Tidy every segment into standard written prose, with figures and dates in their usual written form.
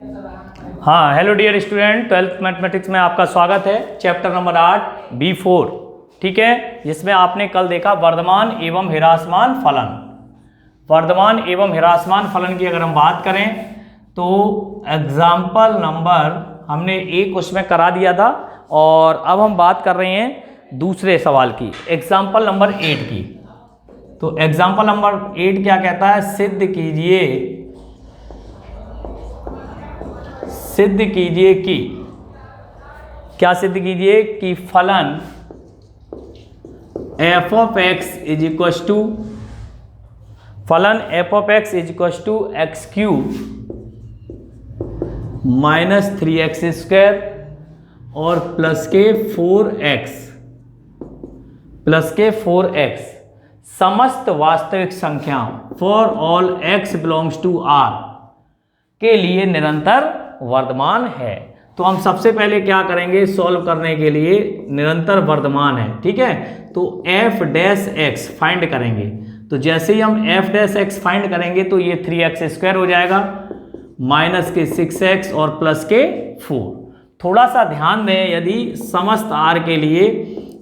हाँ, hello dear student, 12th mathematics में आपका स्वागत है। चैप्टर नंबर 8 B4, ठीक है, जिसमें आपने कल देखा वर्धमान एवं ह्रासमान फलन। वर्धमान एवं ह्रासमान फलन की अगर हम बात करें तो एग्जाम्पल नंबर हमने एक उसमें करा दिया था और अब हम बात कर रहे हैं दूसरे सवाल की, एग्जाम्पल नंबर 8 की। तो एग्जाम्पल नंबर 8 क्या कहता है? सिद्ध कीजिए कि क्या सिद्ध कीजिए कि फलन f of x is equal to x cube minus 3x square और प्लस के 4x समस्त वास्तविक संख्याओं for all x belongs to r के लिए निरंतर वर्धमान है। तो हम सबसे पहले क्या करेंगे सॉल्व करने के लिए? निरंतर वर्धमान है, ठीक है, तो f डैश x फाइंड करेंगे। तो जैसे ही हम f डैश x फाइंड करेंगे तो ये 3x स्क्वायर हो जाएगा माइनस के 6x और प्लस के 4। थोड़ा सा ध्यान दें, यदि समस्त r के लिए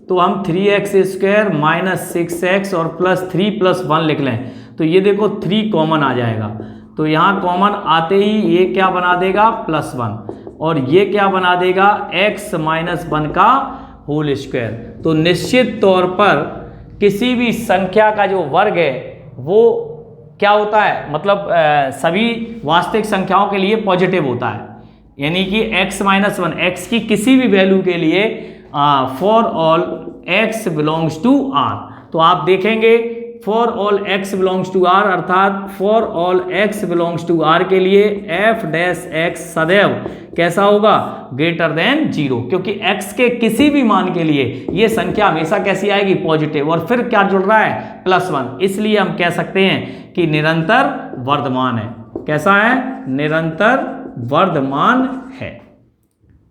तो हम 3x स्क्वायर माइनस 6x और प्लस 3 प्लस 1 लिख लें तो ये देखो 3 कॉमन आ जाएगा। तो यहाँ कॉमन आते ही ये क्या बना देगा? प्लस 1, और ये क्या बना देगा? x माइनस 1 का होल स्क्वायर। तो निश्चित तौर पर किसी भी संख्या का जो वर्ग है वो क्या होता है, मतलब सभी वास्तविक संख्याओं के लिए पॉजिटिव होता है, यानी कि x माइनस 1 x की किसी भी वैल्यू के लिए for all x belongs to r। तो आप देखेंगे for all x belongs to r अर्थात for all x belongs to r के लिए f डैश x सदैव कैसा होगा? ग्रेटर देन 0, क्योंकि x के किसी भी मान के लिए ये संख्या हमेशा कैसी आएगी? पॉजिटिव, और फिर क्या जुड़ रहा है? प्लस 1। इसलिए हम कह सकते हैं कि निरंतर वर्धमान है। कैसा है? निरंतर वर्धमान है।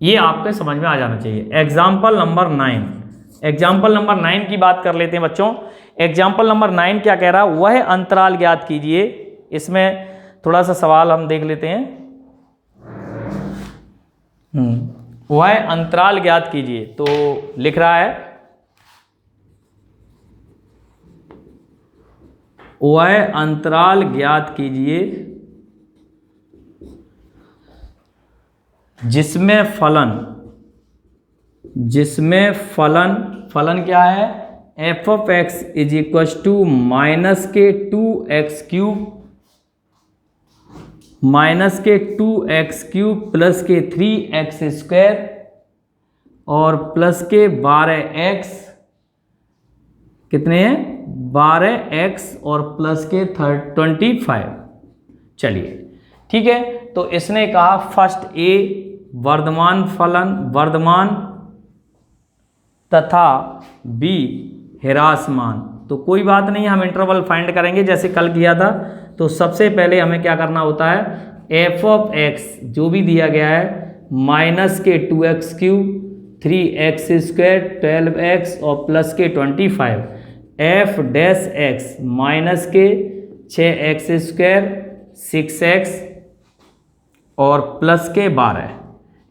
ये आपके समझ में आ जाना चाहिए। एग्जाम्पल नंबर 9 की बात कर लेते हैं बच्चों। एग्जाम्पल नंबर 9 क्या कह रहा है? वह अंतराल ज्ञात कीजिए। इसमें थोड़ा सा सवाल हम देख लेते हैं। वह अंतराल ज्ञात कीजिए, तो लिख रहा है वह अंतराल ज्ञात कीजिए जिसमें फलन क्या है? f of x is equal to minus के 2x क्यूब प्लस के 3x स्क्वायर और प्लस के 12x, कितने हैं? 12x और प्लस के 25। चलिए ठीक है, तो इसने कहा फर्स्ट ए वर्धमान तथा बी ह्रासमान। तो कोई बात नहीं, हम इंटरवल फाइंड करेंगे जैसे कल किया था। तो सबसे पहले हमें क्या करना होता है? f ऑफ x जो भी दिया गया है माइनस के 2x cube 3x square 12x और प्लस के 25, f डैश x माइनस के 6x स्क्वायर 6x और प्लस के 12।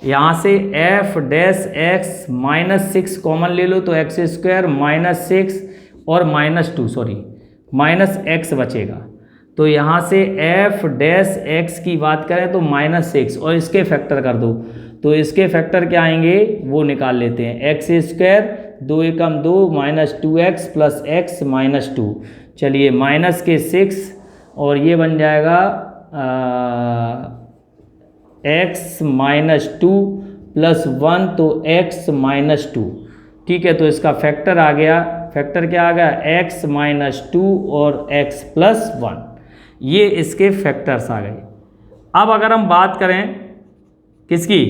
यहाँ से f dash x minus 6 common ले लो तो x स्क्वायर माइनस 6 और माइनस x बचेगा। तो यहाँ से f डैश x की बात करें तो माइनस 6 और इसके फैक्टर कर दो, तो इसके फैक्टर क्या आएंगे वो निकाल लेते हैं। x स्क्वायर 2 एकम 2 minus 2x plus x minus 2। चलिए माइनस के 6 और ये बन जाएगा x माइनस 2 प्लस 1 तो x माइनस 2, ठीक है। तो इसका फैक्टर आ गया, फैक्टर क्या आ गया? x माइनस 2 और x प्लस 1, ये इसके फैक्टर्स आ गए। अब अगर हम बात करें किसकी,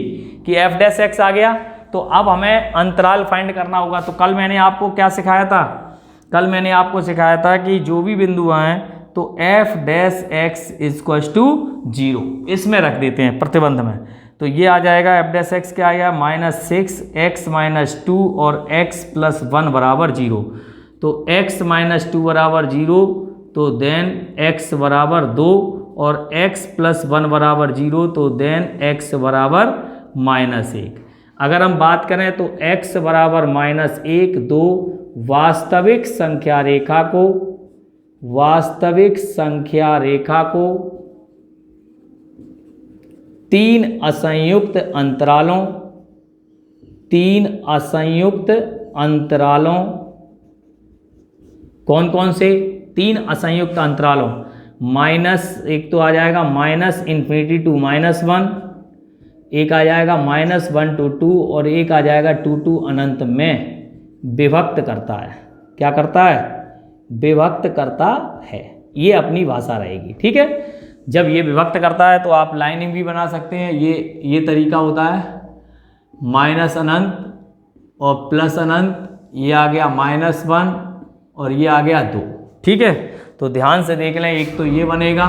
कि f डैश x आ गया, तो अब हमें अंतराल फाइंड करना होगा। तो कल मैंने आपको क्या सिखाया था? कल मैंने आपको सिखाया था कि जो भी बिंदु आए तो f dash x equal to 0 इसमें रख देते हैं प्रतिबंध में। तो ये आ जाएगा f डैश x क्या आएगा? माइनस 6x माइनस 2 और x प्लस 1 बराबर 0। तो x माइनस 2 बराबर 0, तो देन x बराबर 2 और x प्लस 1 बराबर 0, तो देन x बराबर -1। अगर हम बात करें तो x बराबर -1 दो वास्तविक संख्या रेखा को तीन असंयुक्त अंतरालों कौन कौन से? 3 असंयुक्त अंतरालों, एक तो आ जाएगा -∞ टू -1, एक आ जाएगा -1 to 2 और एक आ जाएगा 2 to अनंत में विभक्त करता है। क्या करता है? विभक्त करता है। ये अपनी भाषा रहेगी, ठीक है। जब ये विभक्त करता है तो आप लाइनिंग भी बना सकते हैं। ये तरीका होता है, माइनस अनंत और प्लस अनंत, ये आ गया -1 और ये आ गया 2, ठीक है। तो ध्यान से देख लें, एक तो ये बनेगा,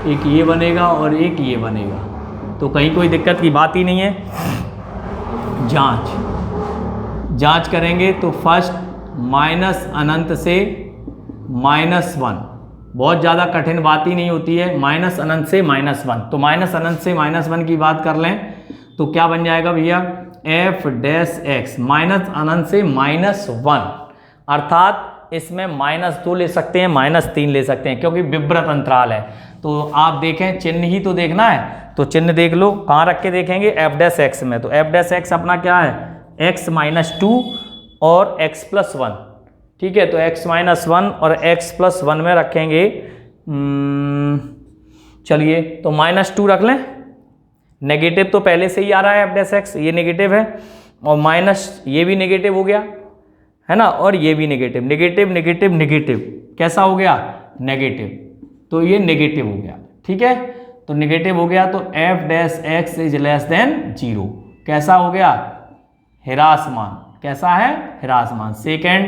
एक ये बनेगा और एक ये बनेगा, तो कहीं कोई दिक्कत की बात ही नहीं है। जांच करेंगे तो फर्स्ट माइनस अनंत से -1, बहुत ज़्यादा कठिन बात ही नहीं होती है। माइनस अनंत से -1, तो माइनस अनंत से -1 की बात कर लें तो क्या बन जाएगा भैया? f' माइनस अनंत से -1, अर्थात इसमें -2 ले सकते हैं, -3 ले सकते हैं, क्योंकि विवृत अंतराल है। तो आप देखें, चिन्ह ही तो देखना है, तो चिन्ह देख लो, कहाँ रख के देखेंगे? f' में। तो f' अपना क्या है? x -2 और x + 1, ठीक है। तो x -1 और x + 1 में रखेंगे, चलिए तो -2 रख लें। नेगेटिव तो पहले से ही आ रहा है f', ये नेगेटिव है, और माइनस ये भी नेगेटिव हो गया है ना, और ये भी नेगेटिव, नेगेटिव कैसा हो गया? नेगेटिव, तो ये नेगेटिव हो गया, ठीक है। तो नेगेटिव हो गया तो f' इज लेस देन 0, कैसा हो गया? ह्रासमान, कैसा है? ह्रासमान। सेकेंड,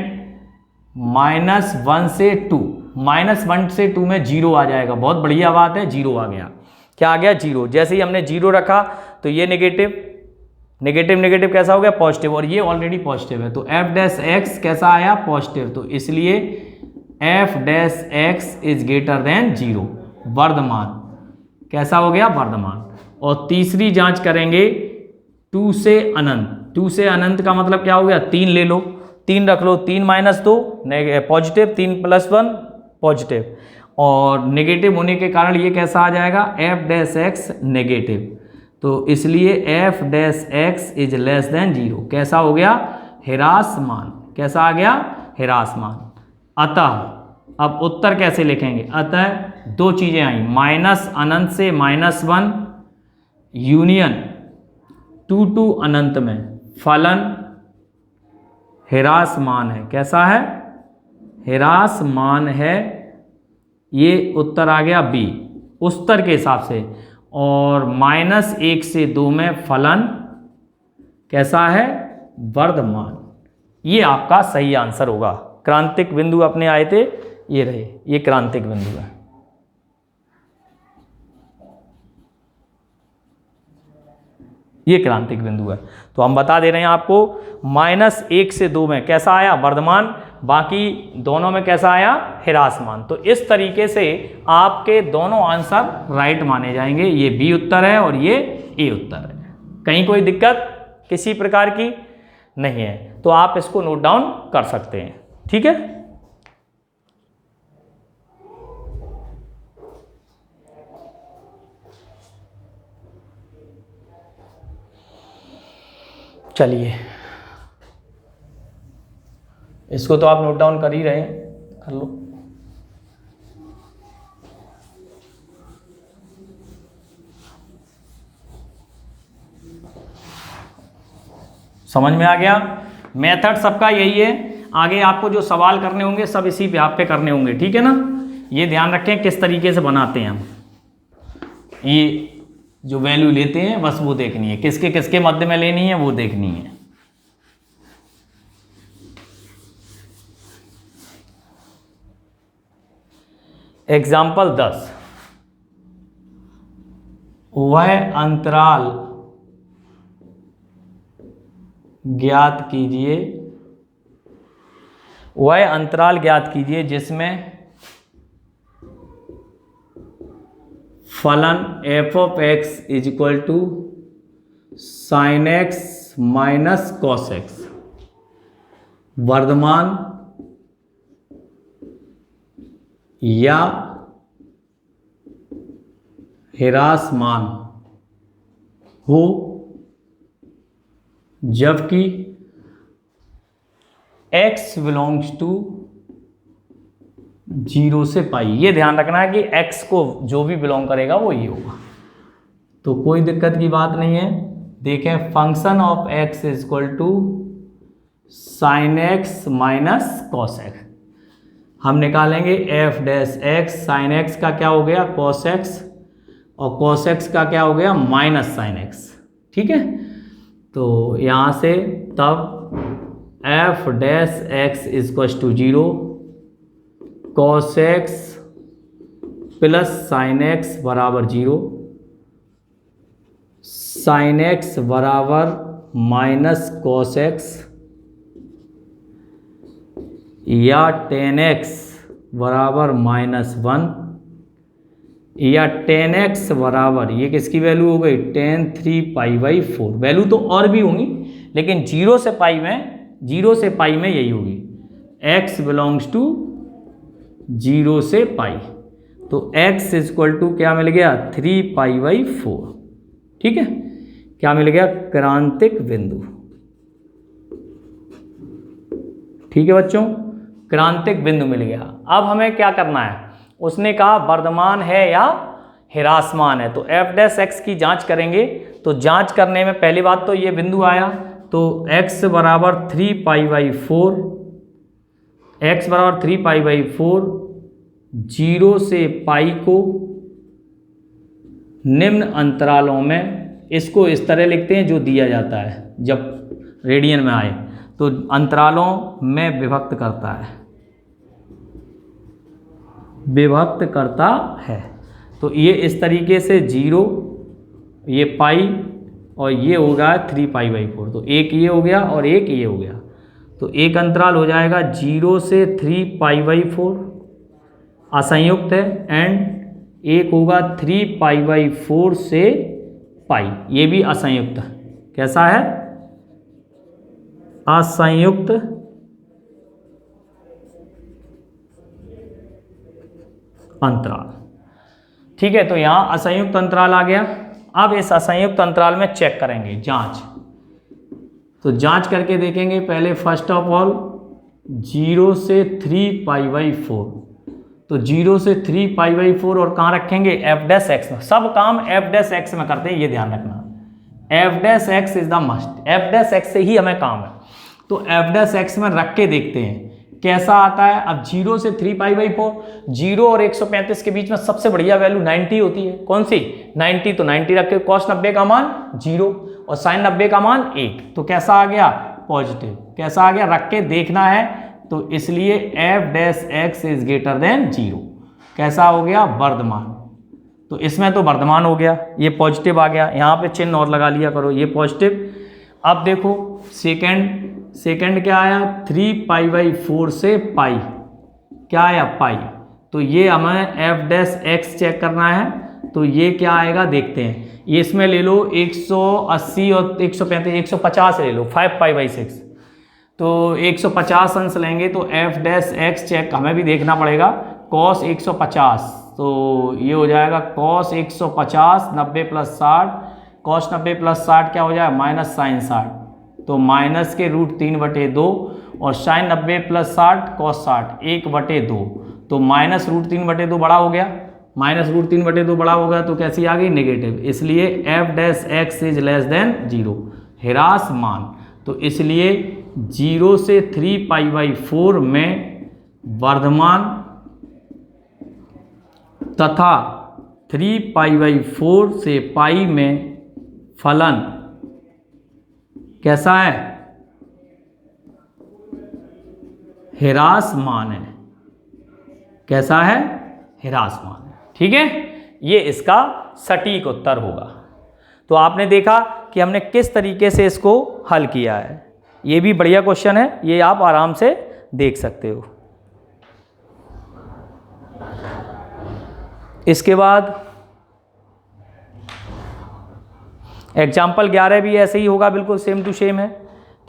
-1 से 2, -1 से 2 में 0 आ जाएगा, बहुत बढ़िया बात है, 0 आ गया। क्या आ गया? 0। जैसे ही हमने 0 रखा तो ये नेगेटिव कैसा हो गया? पॉजिटिव, और ये ऑलरेडी पॉजिटिव है, तो f' कैसा आया? पॉजिटिव, तो इसलिए f' इज ग्रेटर देन 0, वर्धमान, कैसा हो गया? वर्धमान। और तीसरी जांच करेंगे 2 से अनंत। 2 से अनंत का मतलब क्या हो गया? 3 ले लो, 3 रख लो, 3 - 2 पॉजिटिव, 3 + 1 पॉजिटिव, और नेगेटिव होने के कारण ये कैसा आ जाएगा? f' नेगेटिव, तो इसलिए f' इज लेस देन 0, कैसा हो गया? ह्रासमान, कैसा आ गया? ह्रासमान। अतः अब उत्तर कैसे लिखेंगे? अतः दो चीजें आई, माइनस अनंत से -1 यूनियन 2 to अनंत में फलन ह्रासमान है, कैसा है? ह्रासमान है। ये उत्तर आ गया बी उत्तर के हिसाब से। और -1 से 2 में फलन कैसा है? वर्धमान। ये आपका सही आंसर होगा। क्रांतिक बिंदु अपने आए थे, ये रहे, ये क्रांतिक बिंदु है। ये क्रांतिक बिंदु है। तो हम बता दे रहे हैं आपको, -1 से 2 में कैसा आया? वर्धमान, बाकी दोनों में कैसा आया? ह्रासमान। तो इस तरीके से आपके दोनों आंसर राइट माने जाएंगे। ये बी उत्तर है और ये ए उत्तर है। कहीं कोई दिक्कत किसी प्रकार की नहीं है, तो आप इसको नोट डाउन कर सकते हैं, ठीक है। चलिए, इसको तो आप नोट डाउन कर ही रहे हैं, कर लो। समझ में आ गया? मेथड सबका यही है। आगे आपको जो सवाल करने होंगे सब इसी पे आप पे करने होंगे, ठीक है ना। ये ध्यान रखें किस तरीके से बनाते हैं हम। ये जो वैल्यू लेते हैं बस वो देखनी है, किसके किसके मध्य में लेनी है वो देखनी है। एग्जाम्पल 10, वह अंतराल ज्ञात कीजिए, वह अंतराल ज्ञात कीजिए जिसमें फलन f of x is equal to sine x minus cos x, वर्धमान या ह्रासमान हो जबकि x बिलोंग्स टू 0 से पाई। ये ध्यान रखना है कि x को जो भी बिलोंग करेगा वो ये होगा, तो कोई दिक्कत की बात नहीं है। देखें, function of x is equal to sine x minus cos x. हम निकालेंगे f dash x, sine x का क्या हो गया कॉस एक्स, और कॉस एक्स का क्या हो गया माइनस साइन एक्स। ठीक है, तो यहाँ से तब f dash x is equal to 0, cos x plus sine x बराबर 0, साइन एक्स बराबर माइनस कॉस एक्स, या टेन एक्स बराबर -1, या टेन एक्स बराबर ये किसकी वैल्यू हो गई tan 3π/4। वैल्यू तो और भी होंगी लेकिन 0 से पाई में यही होगी, x बिलोंग्स टू 0 से पाई, तो x इज इक्वल टू क्या मिल गया 3π/4। ठीक है, क्या मिल गया क्रांतिक बिंदु। ठीक है बच्चों, क्रांतिक बिंदु मिल गया। अब हमें क्या करना है, उसने कहा वर्धमान है या ह्रासमान है, तो एफ डैश एक्स की जांच करेंगे। तो जांच करने में पहली बात तो ये बिंदु आया, तो x बराबर 3π/4, x बराबर 3π/4, 0 से पाई को निम्न अंतरालों में, इसको इस तरह लिखते हैं जो दिया जाता है जब रेडियन में आए, तो अंतरालों में विभक्त करता है। तो ये इस तरीके से 0, ये पाई, और ये हो गया 3π/4, तो एक ये हो गया और एक ये हो गया, तो एक अंतराल हो जाएगा 0 से 3π/4 असंयुक्त है, एंड एक होगा 3π/4 से पाई, ये भी असंयुक्त है। कैसा है, असंयुक्त अंतराल। ठीक है, तो यहां असंयुक्त अंतराल आ गया। अब इस असंयुक्त अंतराल में चेक करेंगे जांच, तो जांच करके देखेंगे। पहले फर्स्ट ऑफ ऑल 0 से 3π/4, तो 0 से 3π/4 और कहाँ रखेंगे एफ डैश एक्स में। सब काम एफ डैश एक्स में करते हैं, ये ध्यान रखना, F dash x is the must, F dash x से ही हमें काम है। तो एफ डैश एक्स में रख के देखते हैं कैसा आता है। अब 0 से 3π/4, 0 और 135 के बीच में सबसे बढ़िया वैल्यू 90 होती है। कौन सी 90, तो 90 रख के कॉस 90 का मान 0 और साइन 90 का मान 1, तो कैसा आ गया पॉजिटिव। कैसा आ गया, रख के देखना है, तो इसलिए f dash x is greater than 0। कैसा हो गया वर्धमान, तो इसमें तो वर्धमान हो गया, ये पॉजिटिव आ गया, यहाँ पे चिन्ह और लगा लिया करो, ये पॉजिटिव। अब देखो सेकंड क्या आया 3π/4 से पाई, क्या आया पाई, तो ये हमें एफ डैश एक्स चेक करना है, तो ये क्या आएगा देखते हैं। ये इसमें ले लो 180 और 135, 150 ले लो, 5π/6, तो 150 अंश लेंगे, तो एफ डैश एक्स चेक हमें भी देखना पड़ेगा। कॉस 150, तो ये हो जाएगा कॉस 150, 90 + 60, कॉस 90 + 60 क्या हो जाएगा माइनस साइन 60, तो माइनस के √3/2 और साइन 90 + 60 कॉस 60 1/2, तो माइनस √3/2 बड़ा हो गया, माइनस √3/2 बड़ा हो गया, तो कैसी आ गई नेगेटिव। इसलिए f dash x is less than 0, ह्रासमान। तो इसलिए 0 से 3π/4 में वर्धमान तथा 3π/4 से पाई में फलन कैसा है, ह्रासमान है। कैसा है, ह्रासमान है। ठीक है, ये इसका सटीक उत्तर होगा। तो आपने देखा कि हमने किस तरीके से इसको हल किया है, ये भी बढ़िया क्वेश्चन है, ये आप आराम से देख सकते हो। इसके बाद एग्जाम्पल 11 भी ऐसे ही होगा, बिल्कुल सेम टू सेम है।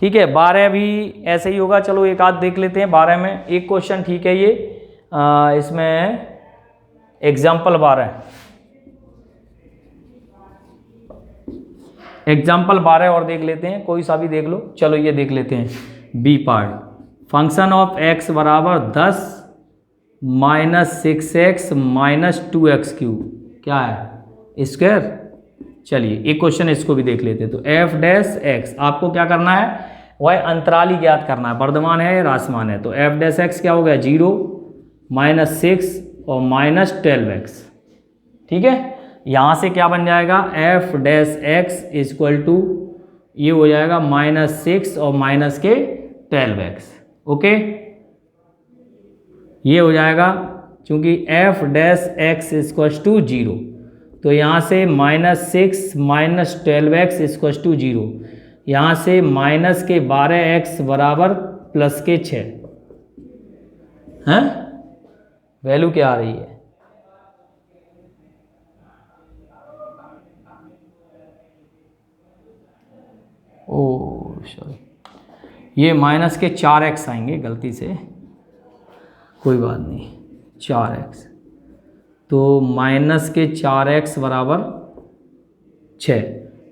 ठीक है, 12 भी ऐसे ही होगा। चलो एक आध देख लेते हैं 12 में। एक क्वेश्चन ठीक है ये, इसमें एग्जाम्पल 12, एग्जाम्पल 12 और देख लेते हैं, कोई सा भी देख लो। चलो ये देख लेते हैं B part. Function of x बराबर 10 minus 6x minus 2x cube क्या है स्क्वायर। चलिए एक क्वेश्चन इसको भी देख लेते हैं। तो एफ डैश एक्स आपको क्या करना है, वह अंतराल ही ज्ञात करना है, वर्धमान है या ह्रासमान है। तो एफ डैश एक्स क्या हो गया 0 माइनस 6 और माइनस 12x। ठीक है, यहाँ से क्या बन जाएगा f dash x equal to ये हो जाएगा माइनस 6 और माइनस के 12x। ओके, ये हो जाएगा क्योंकि f dash x equal to 0, तो यहाँ से minus 6 minus 12x equal to 0, यहाँ से माइनस के 12x बराबर प्लस के 6 हैं। वैल्यू क्या आ रही है, ओ सॉरी, ये माइनस के 4x आएंगे गलती से, कोई बात नहीं 4x। तो माइनस के 4x बराबर 6,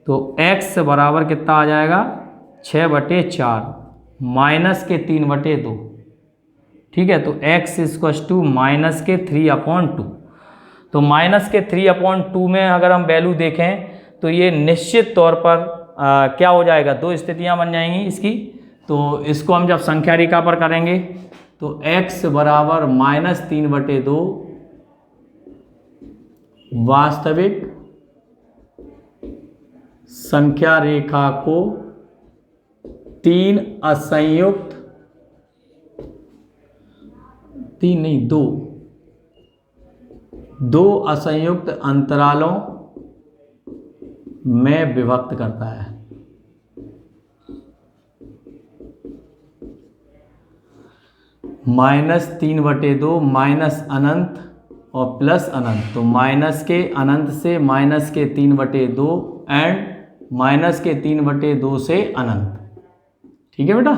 तो x बराबर कितना आ जाएगा 6/4 माइनस के 3/2। ठीक है, तो x इक्वल टू माइनस के 3/2। तो माइनस के 3/2 में अगर हम वैल्यू देखें तो ये निश्चित तौर पर क्या हो जाएगा, दो स्थितियां बन जाएंगी इसकी। तो इसको हम जब संख्या रेखा पर करेंगे तो x बराबर माइनस 3/2 वास्तविक संख्या रेखा को 3 असंयुक्त, 3 नहीं 2 असंयुक्त अंतरालों में विभक्त करता है। माइनस 3/2 माइनस अनंत और प्लस अनंत, तो माइनस के अनंत से माइनस के 3/2 एंड माइनस के 3/2 से अनंत। ठीक है बेटा,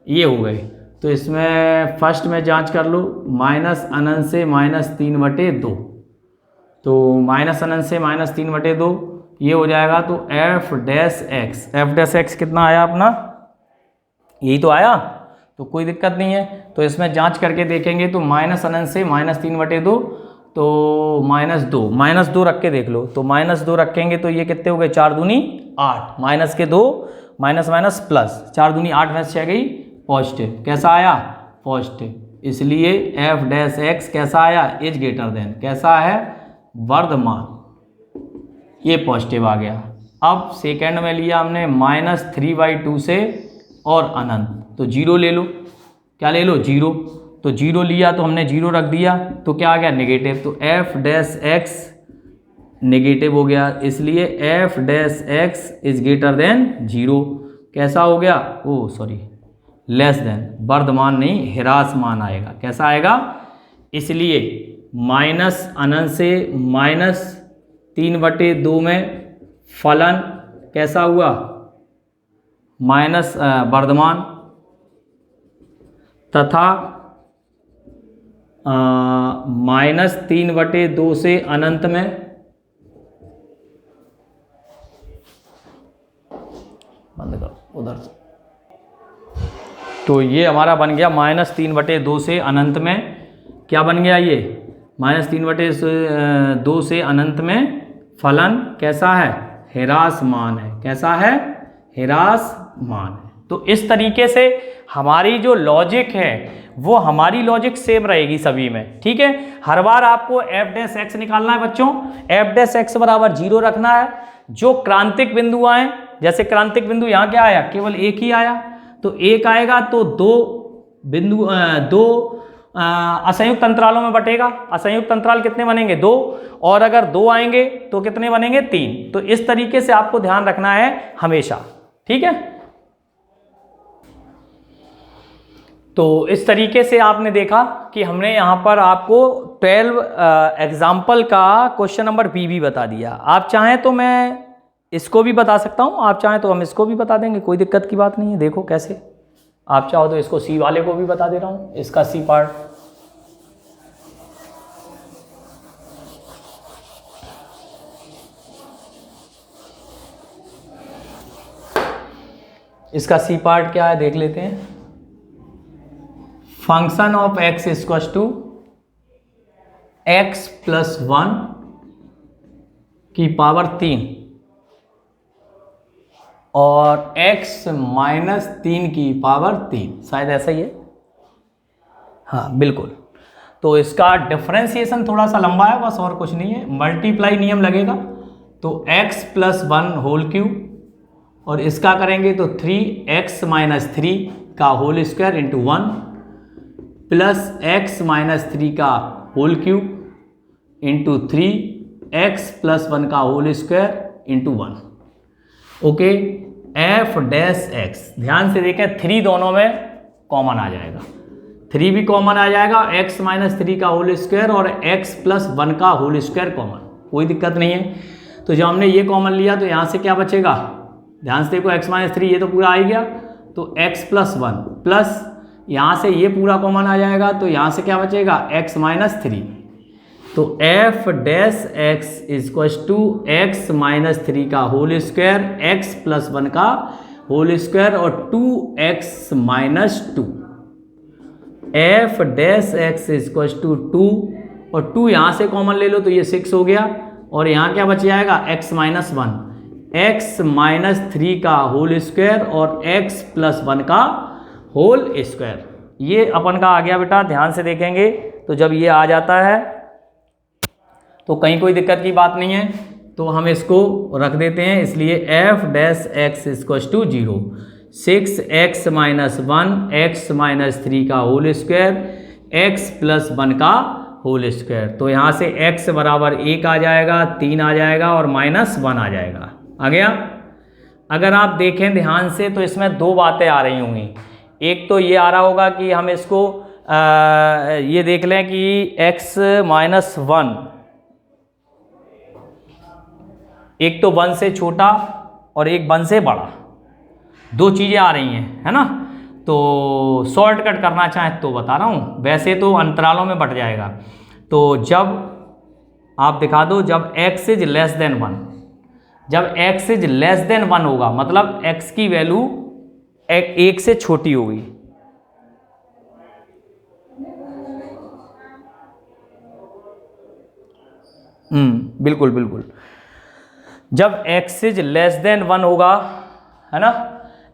ये हो गए। तो इसमें फर्स्ट में जांच कर लो, माइनस अनंत से माइनस 3/2, तो माइनस अनंत से माइनस 3/2 ये हो जाएगा। तो एफ डैश एक्स कितना आया अपना, यही तो आया, तो कोई दिक्कत नहीं है। तो इसमें जांच करके देखेंगे तो माइनस अनंत से माइनस 3/2, तो माइनस दो रख के देख लो। तो माइनस 2 रखेंगे तो ये कितने हो गए 4 दूनी 8, माइनस के 2 माइनस माइनस प्लस 4 दूनी 8 में से आ गई पॉजिटिव। कैसा आया पॉजिटिव, इसलिए एफ डैश एक्स कैसा आया इज ग्रेटर देन, कैसा है वर्धमान, ये पॉजिटिव आ गया। अब सेकेंड में लिया हमने माइनस 3/2 से और अनंत, तो 0 ले लो, क्या ले लो 0, तो 0 लिया तो हमने 0 रख दिया, तो क्या आ गया नेगेटिव। तो एफ डैश एक्स नेगेटिव हो गया, इसलिए f dash x is greater than 0। कैसा हो गया, ओ सॉरी लेस देन, वर्धमान नहीं ह्रासमान आएगा। कैसा आएगा, इसलिए माइनस अनंत से माइनस 3/2 में फलन कैसा हुआ माइनस वर्धमान, तथा माइनस 3/2 से अनंत में बंद करो उधर से। तो ये हमारा बन गया माइनस 3/2 से अनंत में, क्या बन गया ये माइनस 3/2 से अनंत में फलन कैसा है ह्रासमान है। कैसा है ह्रासमान है। तो इस तरीके से हमारी जो लॉजिक है वो हमारी लॉजिक सेम रहेगी सभी में। ठीक है, हर बार आपको एफ डैश एक्स निकालना है बच्चों, एफ डैश एक्स बराबर 0 रखना है। जो क्रांतिक बिंदु आए, जैसे क्रांतिक बिंदु यहाँ क्या आया केवल एक ही आया, तो एक आएगा तो दो बिंदु दो असंयुक्त अंतरालों में बटेगा। असंयुक्त अंतराल कितने बनेंगे 2, और अगर 2 आएंगे तो कितने बनेंगे 3। तो इस तरीके से आपको ध्यान रखना है हमेशा। ठीक है, तो इस तरीके से आपने देखा कि हमने यहाँ पर आपको 12 एग्जाम्पल का क्वेश्चन नंबर बी भी बता दिया। आप चाहें तो मैं इसको भी बता सकता हूँ, आप चाहें तो हम इसको भी बता देंगे, कोई दिक्कत की बात नहीं है। देखो कैसे, आप चाहो तो इसको सी वाले को भी बता दे रहा हूँ, इसका सी पार्ट। इसका सी पार्ट क्या है देख लेते हैं। Function of x equal to x plus 1 की पावर 3 और x माइनस 3 की पावर 3, शायद ऐसा ही है। हाँ बिल्कुल। तो इसका डिफरेंशिएशन थोड़ा सा लंबा है, बस और कुछ नहीं है। मल्टीप्लाई नियम लगेगा, तो x प्लस 1 होल क्यूब, और इसका करेंगे तो 3x माइनस 3 का whole square into 1 plus x minus 3 का whole cube into 3x plus 1 का whole square into 1। Okay, f dash x, ध्यान से देखें 3 दोनों में कॉमन आ जाएगा, 3 भी कॉमन आ जाएगा, x माइनस 3 का होल स्क्वायर और x प्लस 1 का होल स्क्वायर कॉमन, कोई दिक्कत नहीं है। तो जब हमने ये कॉमन लिया तो यहाँ से क्या बचेगा, ध्यान से देखो, x माइनस 3 ये तो पूरा आ ही गया, तो x प्लस 1 प्लस यहाँ से ये पूरा कॉमन आ जाएगा, तो यहाँ से क्या बचेगा x माइनस 3। तो f dash x equal to x minus 3 का होल स्क्वायर, एक्स प्लस 1 का होल स्क्वायर और 2x minus 2। F dash x equal to 2 और 2 यहाँ से कॉमन ले लो तो ये 6 हो गया, और यहाँ क्या बच जाएगा x माइनस 1, एक्स माइनस 3 का होल स्क्वायर और x प्लस 1 का होल स्क्वायर। ये अपन का आ गया बेटा, ध्यान से देखेंगे तो जब ये आ जाता है तो कहीं कोई दिक्कत की बात नहीं है, तो हम इसको रख देते हैं। इसलिए f dash x equal to 0, 6x minus 1 x minus 3 का होल स्क्वायर, x प्लस 1 का होल स्क्वायर। तो यहाँ से x बराबर 1 आ जाएगा, 3 आ जाएगा और माइनस 1 आ जाएगा, आ गया। अगर आप देखें ध्यान से तो इसमें दो बातें आ रही होंगी। एक तो ये आ रहा होगा कि हम इसको ये देख लें कि x माइनस 1, एक तो 1 से छोटा और एक 1 से बड़ा, दो चीज़ें आ रही हैं, है ना। तो शॉर्टकट करना चाहें तो बता रहा हूँ, वैसे तो अंतरालों में बट जाएगा। तो जब आप दिखा दो, जब x इज लेस देन 1, जब x इज लेस देन 1 होगा मतलब x की वैल्यू 1 से छोटी होगी। बिल्कुल बिल्कुल, जब x इज लेस देन 1 होगा, है ना,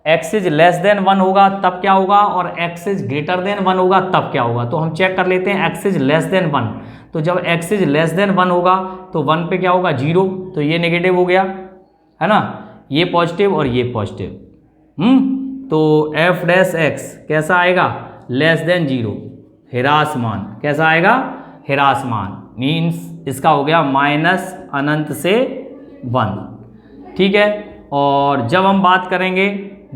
x इज लेस देन 1 होगा तब क्या होगा, और x इज ग्रेटर देन 1 होगा तब क्या होगा। तो हम चेक कर लेते हैं, x इज लेस देन 1, तो जब x इज लेस देन 1 होगा तो 1 पे क्या होगा 0, तो ये नेगेटिव हो गया, है ना, ये पॉजिटिव और ये पॉजिटिव। तो f डैश x कैसा आएगा, लेस देन 0, हिरासमान, कैसा आएगा, हिरासमान, मीन्स इसका हो गया माइनस अनंत से 1, ठीक है। और जब हम बात करेंगे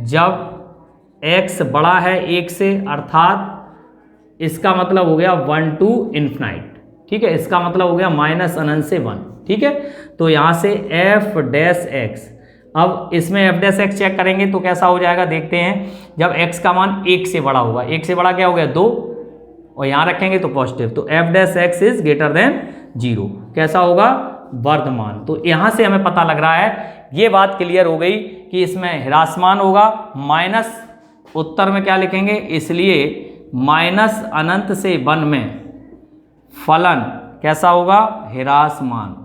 जब x बड़ा है 1 से, अर्थात इसका मतलब हो गया 1 टू इन्फिनाइट, ठीक है, इसका मतलब हो गया माइनस अनंत से 1, ठीक है। तो यहाँ से f डैश x, अब इसमें f डैश x चेक करेंगे तो कैसा हो जाएगा, देखते हैं। जब x का मान 1 से बड़ा होगा, 1 से बड़ा क्या हो गया 2, और यहाँ रखेंगे तो पॉजिटिव, तो f dash x is greater than 0, कैसा होगा, वर्धमान। तो यहाँ से हमें पता लग रहा है, ये बात क्लियर हो गई कि इसमें ह्रासमान होगा, माइनस उत्तर में क्या लिखेंगे, इसलिए माइनस अनंत से 1 में फलन कैसा होगा, ह्रासमान,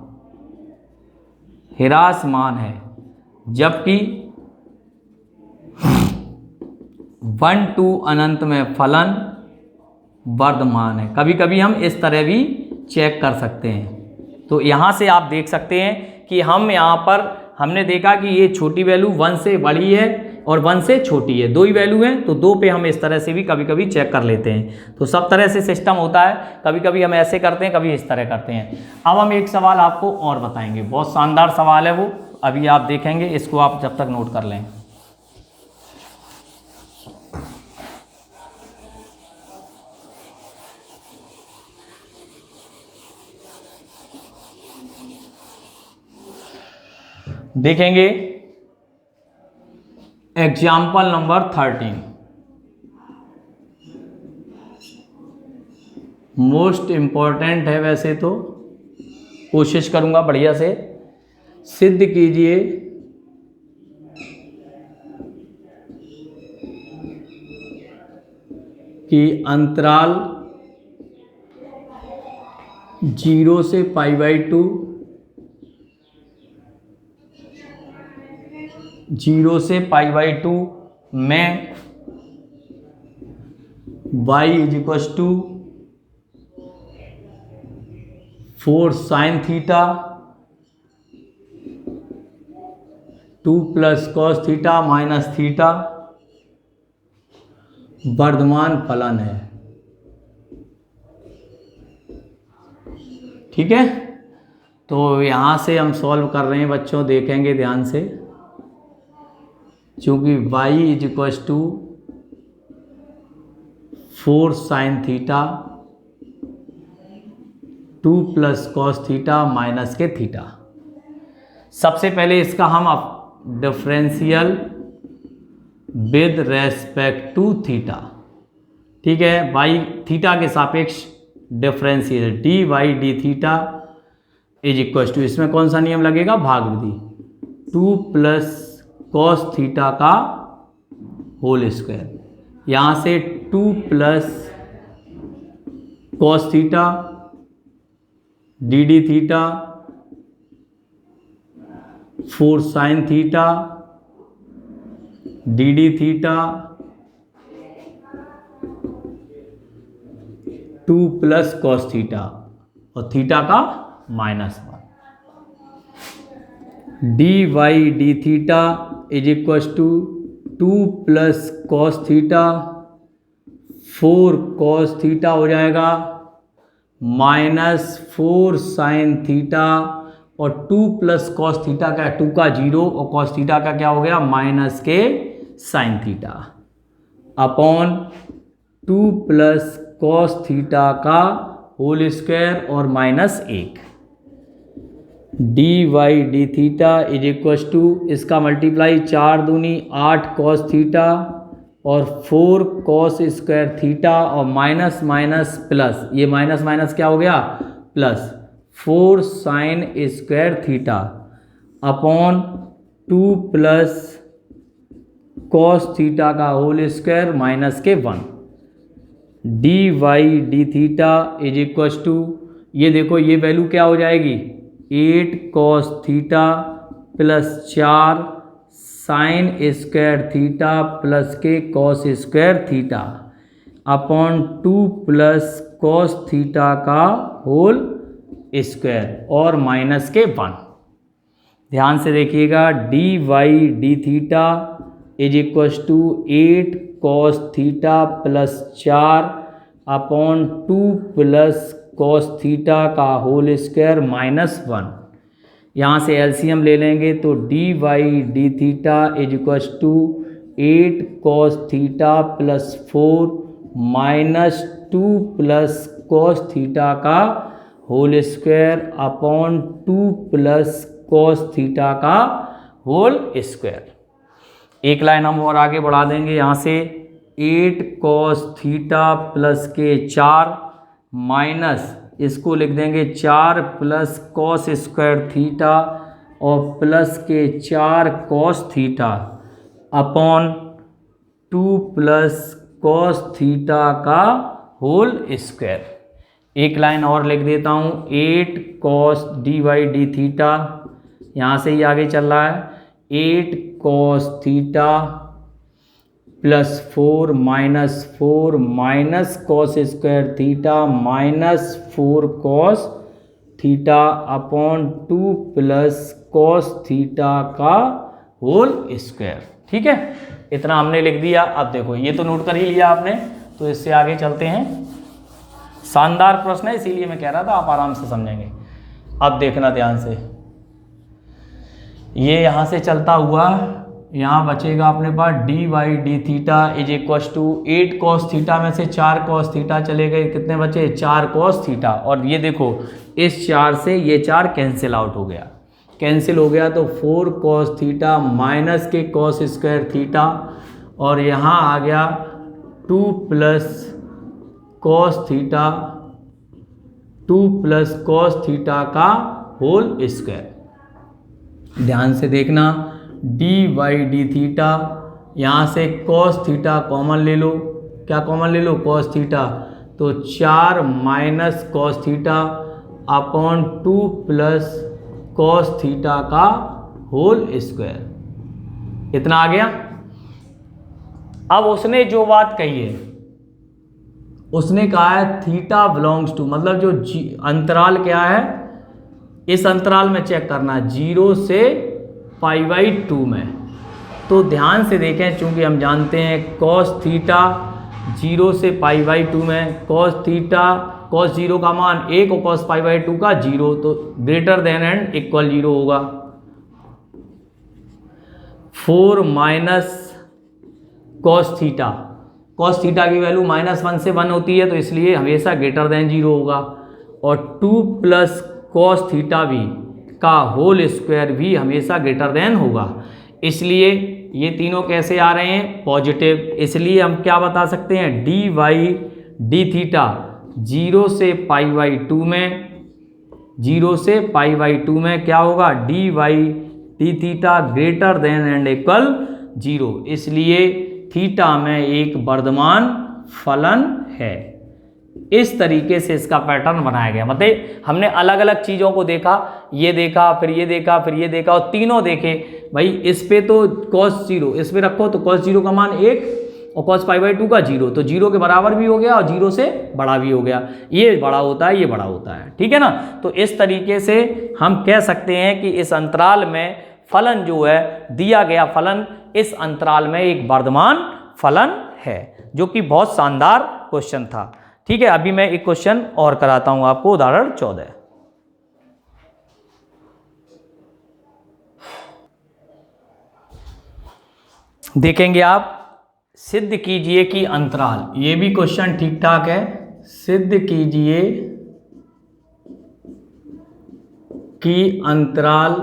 ह्रासमान है, जबकि 1 टू अनंत में फलन वर्धमान है। कभी कभी हम इस तरह भी चेक कर सकते हैं। तो यहाँ से आप देख सकते हैं कि हम यहाँ पर हमने देखा कि ये छोटी वैल्यू 1 से बड़ी है और 1 से छोटी है, दो ही वैल्यू हैं, तो 2 पे हम इस तरह से भी कभी कभी चेक कर लेते हैं। तो सब तरह से सिस्टम होता है, कभी कभी हम ऐसे करते हैं, कभी इस तरह करते हैं। अब हम एक सवाल आपको और बताएंगे, बहुत शानदार सवाल है वो, अभी आप देखेंगे, इसको आप जब तक नोट कर लें। देखेंगे एग्जाम्पल नंबर 13, मोस्ट इंपॉर्टेंट है वैसे तो, कोशिश करूंगा बढ़िया से। सिद्ध कीजिए कि अंतराल 0 से π/2, 0 से π/2 में y = 4 sin theta 2 + cos theta minus theta वर्धमान फलन है। ठीक है, तो यहाँ से हम सॉल्व कर रहे हैं बच्चों, देखेंगे ध्यान से। चूँकि y = 4 sin theta 2 + cos theta minus के थीटा। सबसे पहले इसका हम differential with respect to theta, ठीक है, y थीटा के सापेक्ष डिफरेंशियल dy डी थीटा = इसमें कौन सा नियम लगेगा, भाग विधि, 2 + cos थीटा का होल स्क्वायर। यहाँ से 2 + cos theta D theta 4 sin theta D theta 2 + cos theta और थीटा का -1। dy D theta = 2 + cos theta 4 cos theta हो जाएगा -4 sin थीटा और 2 + cos थीटा का 2 का 0 और cos थीटा का क्या हो गया माइनस के sin theta upon 2 + cos theta का होल स्क्वायर और -1। dy डी थीटा = इसका मल्टीप्लाई 4 दूनी 8 cos थीटा और 4 cos स्क्वायर थीटा और माइनस माइनस प्लस, ये माइनस माइनस क्या हो गया plus 4 sin square theta upon 2 + cos theta का होल स्क्वायर माइनस के 1। dy डी थीटा = ये देखो ये वैल्यू क्या हो जाएगी 8 cos theta + 4 sin square theta plus के cos square theta upon 2 + cos theta का होल स्क्वायर और माइनस के 1। ध्यान से देखिएगा dy D theta = 8 cos theta + 4 upon 2 + cos theta का होल स्क्वायर -1। यहाँ से एलसीएम ले लेंगे तो dy D theta = 8 cos theta + 4 -2 + cos theta का whole square upon 2 + cos theta का होल स्क्वायर। एक लाइन हम और आगे बढ़ा देंगे, यहाँ से 8 cos थीटा प्लस के 4 माइनस इसको लिख देंगे 4 + cos स्क्वायर थीटा और प्लस के 4 cos theta upon 2 + cos theta का होल स्क्वायर। एक लाइन और लिख देता हूँ 8 cos dy डी थीटा, यहाँ से ही आगे चल रहा है 8 cos theta + 4 - cos square theta -4 cos theta upon 2 + cos theta का होल स्क्वायर। ठीक है, इतना हमने लिख दिया। अब देखो ये तो नोट कर ही लिया आपने, तो इससे आगे चलते हैं। शानदार प्रश्न है, इसीलिए मैं कह रहा था आप आराम से समझेंगे। अब देखना ध्यान से, ये यहाँ से चलता हुआ यहाँ बचेगा अपने पास dy D theta = 8 cos theta में से 4 cos थीटा चले गए, कितने बचे 4 cos थीटा। और ये देखो इस 4 से ये 4 कैंसिल आउट हो गया, कैंसिल हो गया, तो 4 cos थीटा माइनस के cos स्क्वायर थीटा, और यहाँ आ गया 2 plus cos theta, 2 plus cos theta का होल स्क्वायर। ध्यान से देखना, डी बाई डी थीटा, यहाँ से cos थीटा कॉमन ले लो, क्या कॉमन ले लो, cos थीटा, तो 4 minus cos theta upon 2 plus cos theta का होल स्क्वायर। इतना आ गया। अब उसने जो बात कही है, उसने कहा है थीटा बिलोंग्स टू, मतलब जो अंतराल क्या है, इस अंतराल में चेक करना 0 से π/2 में। तो ध्यान से देखें, चूंकि हम जानते हैं cos थीटा 0 से π/2 में, cos थीटा cos 0 का मान 1 और cos π/2 का 0, तो ग्रेटर देन एंड इक्वल 0 होगा। 4 minus cos theta, cos theta की वैल्यू -1 से 1 होती है, तो इसलिए हमेशा ग्रेटर देन 0 होगा। और 2 प्लस cos थीटा भी का होल स्क्वायर भी हमेशा ग्रेटर देन होगा। इसलिए ये तीनों कैसे आ रहे हैं, पॉजिटिव। इसलिए हम क्या बता सकते हैं, डी बाई डी थीटा 0 से π/2 में, 0 से π/2 में क्या होगा, D by D theta greater than and equal 0। इसलिए थीटा में एक वर्धमान फलन है। इस तरीके से इसका पैटर्न बनाया गया। मतलब हमने अलग अलग चीज़ों को देखा, ये देखा, फिर ये देखा, फिर ये देखा, और तीनों देखे। भाई इस पे तो cos 0 इस पे रखो, तो cos 0 का मान 1 और cos π/2 का 0, तो 0 के बराबर भी हो गया और 0 से बड़ा भी हो गया। ये बड़ा होता है, ये बड़ा होता है, ठीक है ना। तो इस तरीके से हम कह सकते हैं कि इस अंतराल में फलन जो है, दिया गया फलन इस अंतराल में एक वर्धमान फलन है, जो कि बहुत शानदार क्वेश्चन था। ठीक है, अभी मैं एक क्वेश्चन और कराता हूं आपको, उदाहरण 14। देखेंगे आप, सिद्ध कीजिए कि अंतराल, ये भी क्वेश्चन ठीक ठाक है, सिद्ध कीजिए कि अंतराल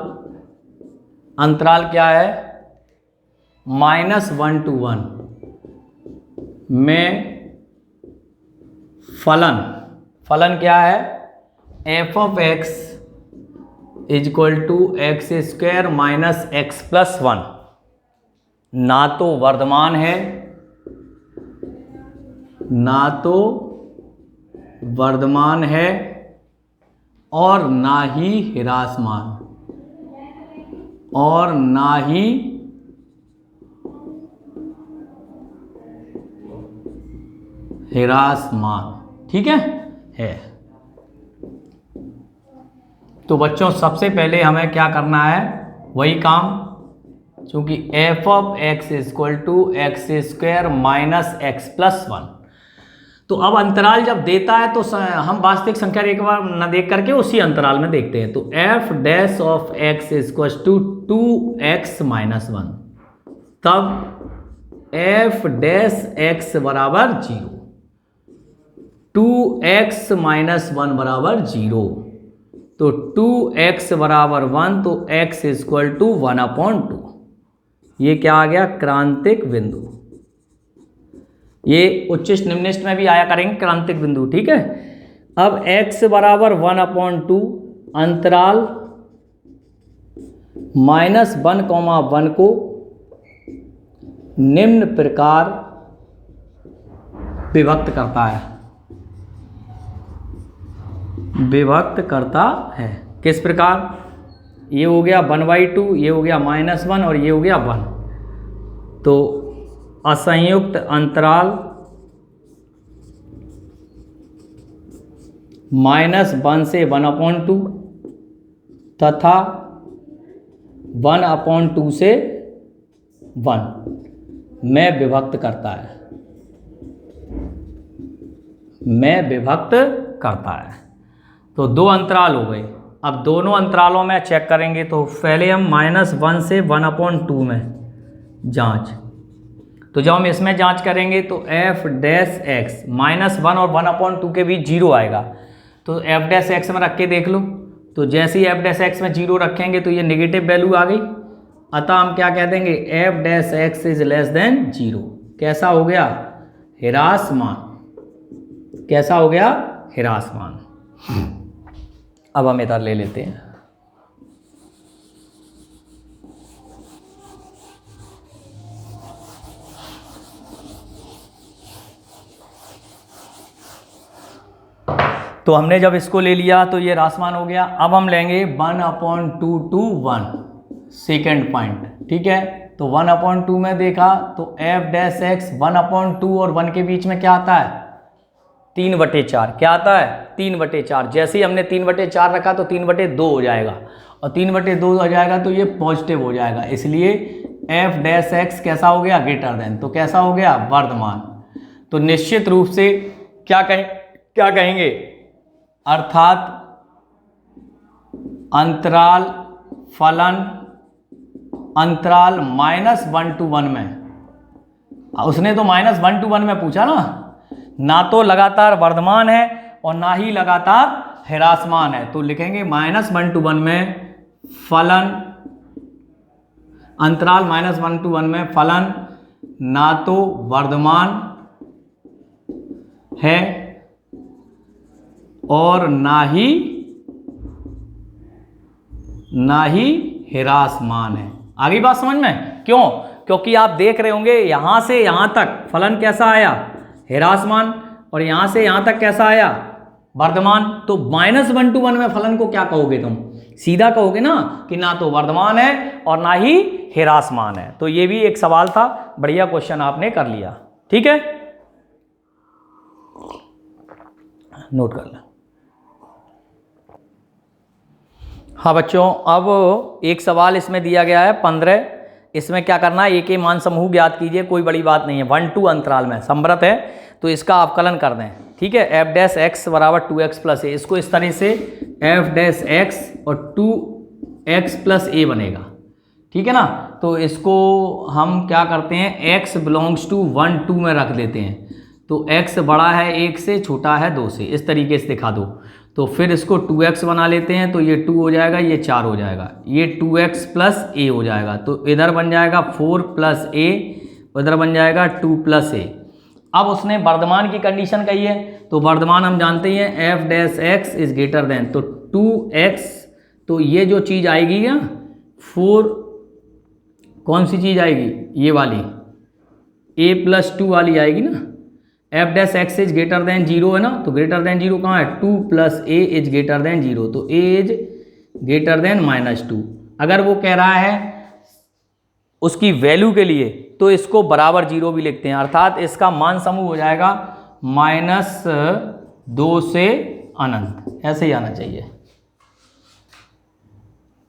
क्या है, -1 to 1 में फलन क्या है, f(x) = x² माइनस x+1। ना तो वर्धमान है, ना तो वर्धमान है और ना ही ह्रासमान, और ना ही ह्रासमान, ठीक है। तो बच्चों सबसे पहले हमें क्या करना है, वही काम, क्योंकि f(x) = x² माइनस x+1। तो अब अंतराल जब देता है तो हम वास्तविक संख्या एक बार न देख करके उसी अंतराल में देखते हैं। तो f(x) = 2x - 1, तब f(x) बराबर 0, 2x - 1 बराबर 0, तो 2x बराबर 1, तो x = 1/2। ये क्या आ गया, क्रांतिक बिंदु। ये उच्चिष्ट निम्निष्ट में भी आया करेंगे क्रांतिक बिंदु, ठीक है। अब x बराबर 1/2, अंतराल -1,1 को निम्न प्रकार विभक्त करता है। किस प्रकार, ये हो गया 1/2, ये हो गया -1 और ये हो गया 1। तो असंयुक्त अंतराल -1 से 1/2 तथा 1/2 से 1 में विभक्त करता है। तो दो अंतराल हो गए। अब दोनों अंतरालों में चेक करेंगे, तो पहले हम -1 से 1/2 में जांच। तो जब हम इसमें जांच करेंगे तो f(x) -1 और 1/2 के बीच 0 आएगा। तो f(x) में रख के देख लो, तो जैसे ही एफ डैश एक्स में 0 रखेंगे तो ये नेगेटिव वैल्यू आ गई, अतः हम क्या कह देंगे, F dash x is less than 0। कैसा हो गया, ह्रासमान। कैसा हो गया, ह्रासमान। अब हम इधर ले लेते हैं, तो हमने जब इसको ले लिया तो ये ह्रासमान हो गया। अब हम लेंगे 1/2 to 1 सेकेंड पॉइंट, ठीक है। तो 1/2 में देखा तो एफ डैश एक्स 1/2 और 1 के बीच में क्या आता है, 3/4। क्या आता है, 3/4। जैसे ही हमने 3/4 रखा तो 3/2 हो जाएगा, और 3/2 हो जाएगा तो ये पॉजिटिव हो जाएगा, इसलिए एफ डैश एक्स कैसा हो गया, ग्रेटर देन। तो कैसा हो गया, वर्धमान। तो निश्चित रूप से क्या कहेंगे, अर्थात अंतराल फलन अंतराल -1 to 1 में, उसने तो -1 to 1 में पूछा ना तो लगातार वर्धमान है और ना ही लगातार ह्रासमान है, तो लिखेंगे -1 to 1 में फलन, अंतराल -1 to 1 में फलन ना तो वर्धमान है और ना ही ह्रासमान है। आगे बात समझ में, क्यों, क्योंकि आप देख रहे होंगे यहां से यहां तक फलन कैसा आया, ह्रासमान, और यहां से यहां तक कैसा आया, वर्धमान। तो -1 to 1 में फलन को क्या कहोगे तुम, सीधा कहोगे ना कि ना तो वर्धमान है और ना ही ह्रासमान है। तो ये भी एक सवाल था, बढ़िया क्वेश्चन आपने कर लिया, ठीक है, नोट कर लें। हाँ बच्चों, अब एक सवाल इसमें दिया गया है 15। इसमें क्या करना है, एक ही मान समूह ज्ञात कीजिए, कोई बड़ी बात नहीं है, 1 2 अंतराल में समृत है तो इसका अवकलन कर दें, ठीक है। एफ डैश एक्स बराबर 2x प्लस ए, इसको इस तरह से एफ डैश एक्स और 2x प्लस ए बनेगा, ठीक है ना। तो इसको हम क्या करते हैं, x बिलोंग्स टू 1 2 में रख देते हैं, तो x बड़ा है 1 से, छोटा है 2 से, इस तरीके से दिखा दो। तो फिर इसको 2x बना लेते हैं, तो ये 2 हो जाएगा, ये 4 हो जाएगा, ये 2x प्लस a हो जाएगा, तो इधर बन जाएगा 4 प्लस a, उधर बन जाएगा 2 प्लस a। अब उसने वर्धमान की कंडीशन कही है, तो वर्धमान हम जानते हैं f dash x is greater then, तो 2x, तो ये जो चीज़ आएगी ना 4, कौन सी चीज़ आएगी, ये वाली a प्लस 2 वाली आएगी ना। F dash x is greater than 0 है ना, तो ग्रेटर देन 0 कहाँ है, 2 plus A is greater than 0, तो ए इज ग्रेटर देन -2। अगर वो कह रहा है उसकी वैल्यू के लिए तो इसको बराबर 0 भी लिखते हैं, अर्थात इसका मान समूह हो जाएगा -2 से अनंत, ऐसे ही आना चाहिए,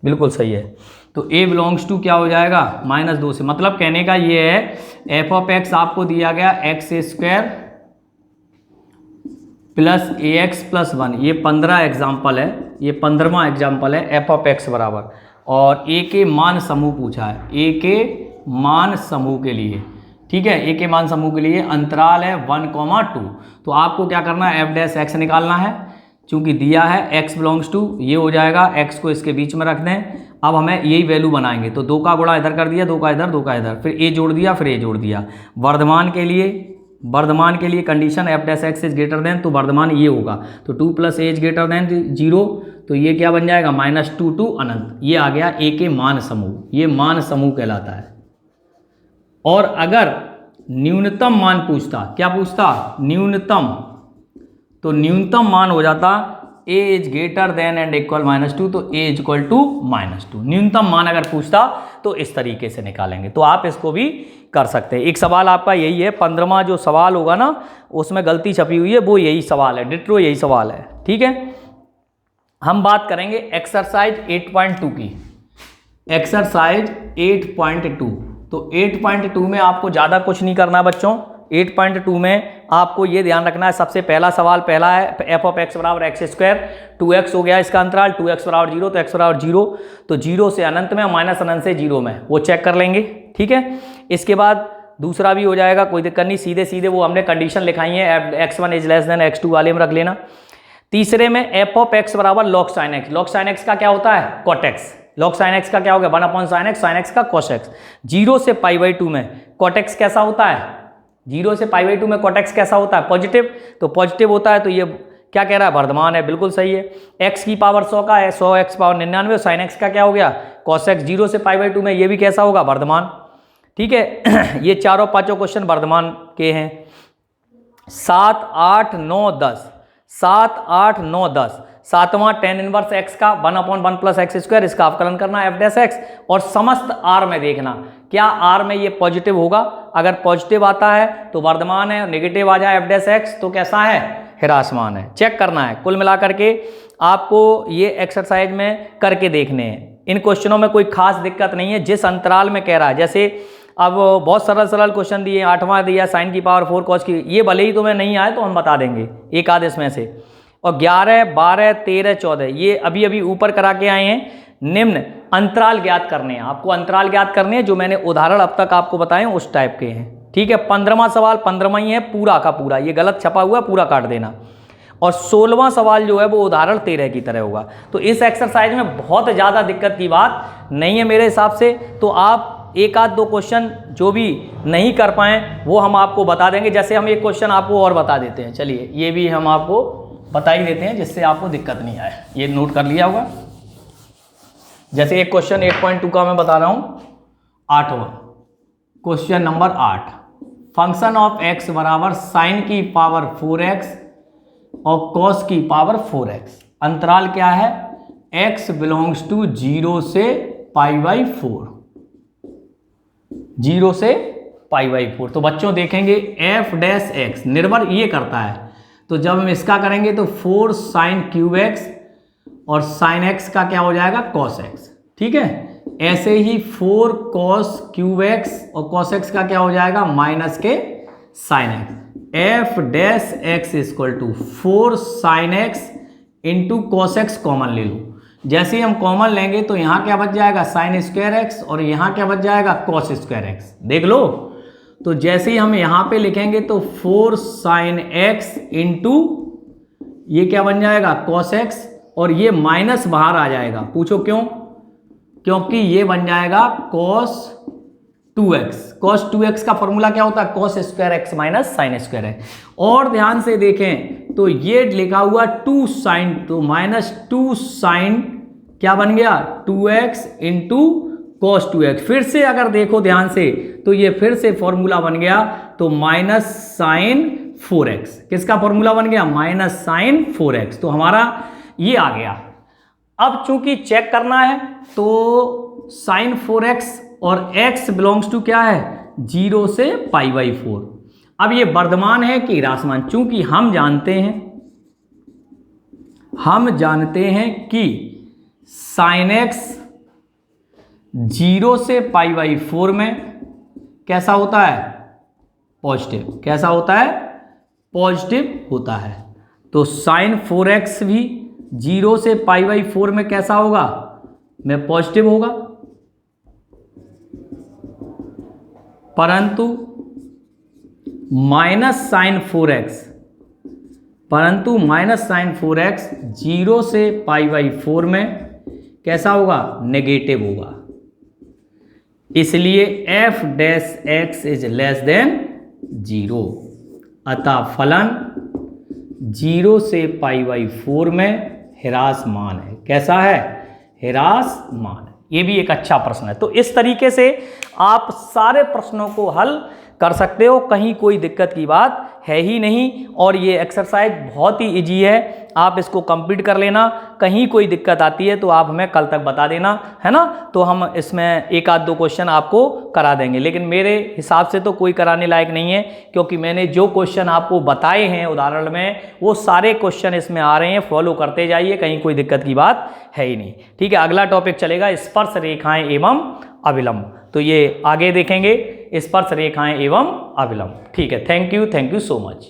बिल्कुल सही है। तो a बिलोंग्स टू क्या हो जाएगा, -2 से, मतलब कहने का ये है एफ ऑफ एक्स आपको दिया गया x² प्लस ax प्लस 1, ये 15 एग्जाम्पल है, ये 15वां एग्जाम्पल है एफ ऑफ एक्स बराबर, और a के मान समूह पूछा है, a के मान समूह के लिए, ठीक है, a के मान समूह के लिए अंतराल है 1, 2, तो आपको क्या करना है, एफ डैश एक्स निकालना है, चूंकि दिया है x बिलोंग्स टू, ये हो जाएगा, x को इसके बीच में रख दें। अब हमें यही वैल्यू बनाएंगे, तो 2 का गुणा इधर कर दिया, 2 का इधर, 2 का इधर, फिर a जोड़ दिया, फिर a जोड़ दिया। वर्धमान के लिए condition F dash x is greater then, तो वर्धमान ये होगा, तो 2 plus A is greater than 0, तो ये क्या बन जाएगा, -2 to अनंत। ये आ गया a के मान समूह, ये मान समूह कहलाता है। और अगर न्यूनतम मान पूछता, क्या पूछता, न्यूनतम, तो न्यूनतम मान हो जाता a is greater then and equal -2, तो a इज इक्वल टू -2। न्यूनतम मान अगर पूछता तो इस तरीके से निकालेंगे, तो आप इसको भी कर सकते हैं। एक सवाल आपका यही है, 15वां जो सवाल होगा ना उसमें गलती छपी हुई है, वो यही सवाल है, डिट्रो यही सवाल है, ठीक है। हम बात करेंगे एक्सरसाइज 8.2 की, एक्सरसाइज 8.2। तो 8.2 में आपको ज़्यादा कुछ नहीं करना है बच्चों। 8.2 में आपको ये ध्यान रखना है, सबसे पहला सवाल पहला है एफ ऑफ एक्स बराबर x², 2x हो गया इसका अंतराल, 2x बराबर 0, तो x बराबर 0, तो 0 से अनंत में, माइनस अनंत से 0 में, वो चेक कर लेंगे, ठीक है। इसके बाद दूसरा भी हो जाएगा, कोई दिक्कत नहीं, सीधे सीधे वो हमने कंडीशन लिखाई है, x1 is less than x2 वाले में रख लेना। तीसरे में एफ ऑफ एक्स बराबर log sine x. Log sine x का क्या होता है? Cot x. Log sine x का क्या हो गया? 1 साइन एक्स, साइन एक्स का कॉस एक्स। 0 से π/2 में कॉट एक्स कैसा होता है? 0 से π/2 में कॉट एक्स कैसा होता है? पॉजिटिव। तो पॉजिटिव होता है तो ये क्या कह रहा है? वर्धमान है, बिल्कुल सही है। x की पावर 100 का है, 100x पावर 99, साइन एक्स का क्या हो गया? Cos x. 0 से π/2 में ये भी कैसा होगा? वर्धमान। ठीक है ये चारों पांचों क्वेश्चन वर्धमान के हैं। 7, 8, 9, 10, 7, 8, 9, 10। सातवां tan इनवर्स x का 1/1 प्लस एक्स स्क्वायर, इसका अवकलन करना f डैश x और समस्त r में देखना क्या r में ये पॉजिटिव होगा। अगर पॉजिटिव आता है तो वर्धमान है, नेगेटिव आ जाए f डैश x तो कैसा है? ह्रासमान है। चेक करना है। कुल मिलाकर के आपको ये एक्सरसाइज में करके देखने हैं। इन क्वेश्चनों में कोई खास दिक्कत नहीं है, जिस अंतराल में कह रहा है। जैसे अब बहुत सरल सरल क्वेश्चन दिए, 8वां दिया sin की पावर 4 cos की, ये भले ही तुम्हें नहीं आए तो हम बता देंगे एक आध इसमें से। और 11, 12, 13, 14 ये अभी अभी ऊपर करा के आए हैं। निम्न अंतराल ज्ञात करने हैं आपको, अंतराल ज्ञात करने हैं जो मैंने उदाहरण अब तक आपको बताए उस टाइप के हैं। ठीक है 15वां सवाल 15वां ही है पूरा का पूरा, ये गलत छपा हुआ है, पूरा काट देना। और 16वां सवाल जो है वो उदाहरण 13 की तरह होगा। तो इस एक्सरसाइज में बहुत ज़्यादा दिक्कत की बात नहीं है मेरे हिसाब से। तो आप एक आध दो क्वेश्चन जो भी नहीं कर पाएँ वो हम आपको बता देंगे। जैसे हम एक क्वेश्चन आपको और बता देते हैं, चलिए ये भी हम आपको बता ही देते हैं जिससे आपको दिक्कत नहीं आए। ये नोट कर लिया होगा। जैसे एक क्वेश्चन 8.2 का मैं बता रहा हूँ, 8वां question number 8। Function of x बराबर साइन की पावर 4x और कॉस की पावर 4x। अंतराल क्या है? x बिलोंग्स टू 0 से π/4, 0 से π/4। तो बच्चों देखेंगे f डैश x निर्भर ये करता है। तो जब हम इसका करेंगे तो 4 साइन क्यूब एक्स और साइन एक्स का क्या हो जाएगा? Cos x. ठीक है ऐसे ही 4 कॉस क्यूब एक्स और कॉस एक्स का क्या हो जाएगा? माइनस के sine x. F dash x equal to 4 sine x into cos x common ले लो। जैसे ही हम कॉमन लेंगे तो यहाँ क्या बच जाएगा? साइन स्क्वायर एक्स और यहाँ क्या बच जाएगा? Cos square x. देख लो। तो जैसे ही हम यहाँ पे लिखेंगे तो 4 साइन एक्स इंटू ये क्या बन जाएगा? कॉस एक्स और ये माइनस बाहर आ जाएगा। पूछो क्यों? क्योंकि ये बन जाएगा cos 2x। cos 2x का फॉर्मूला क्या होता है? cos square x minus sine square है। और ध्यान से देखें तो ये लिखा हुआ 2 साइन, तो माइनस 2 साइन क्या बन गया? 2x into cos 2x। फिर से अगर देखो ध्यान से तो ये फिर से फॉर्मूला बन गया तो माइनस साइन 4x। किसका फॉर्मूला बन गया? Minus sine 4x। तो हमारा ये आ गया। अब चूंकि चेक करना है तो साइन 4x और x बिलोंग्स टू क्या है? 0 से π/4। अब ये वर्धमान है कि ह्रासमान? चूंकि हम जानते हैं कि साइन x 0 से π/4 में कैसा होता है? पॉजिटिव। कैसा होता है? पॉजिटिव होता है। तो साइन 4x भी 0 से π/4 में कैसा होगा? में पॉजिटिव होगा। परंतु माइनस साइन 4x 0 से π/4 में कैसा होगा? नेगेटिव होगा। इसलिए f dash x is less than 0। अतः फलन 0 से π/4 में ह्रासमान है। कैसा है? ह्रासमान। ये भी एक अच्छा प्रश्न है। तो इस तरीके से आप सारे प्रश्नों को हल कर सकते हो, कहीं कोई दिक्कत की बात है ही नहीं। और ये एक्सरसाइज बहुत ही इजी है, आप इसको कंप्लीट कर लेना। कहीं कोई दिक्कत आती है तो आप हमें कल तक बता देना, है ना। तो हम इसमें एक आध दो क्वेश्चन आपको करा देंगे, लेकिन मेरे हिसाब से तो कोई कराने लायक नहीं है, क्योंकि मैंने जो क्वेश्चन आपको बताए हैं उदाहरण में वो सारे क्वेश्चन इसमें आ रहे हैं। फॉलो करते जाइए, कहीं कोई दिक्कत की बात है ही नहीं। ठीक है, अगला टॉपिक चलेगा स्पर्श रेखाएं एवं अविलंब। तो ये आगे देखेंगे, स्पर्श रेखाएं एवं अविलंब। ठीक है, थैंक यू सो मच।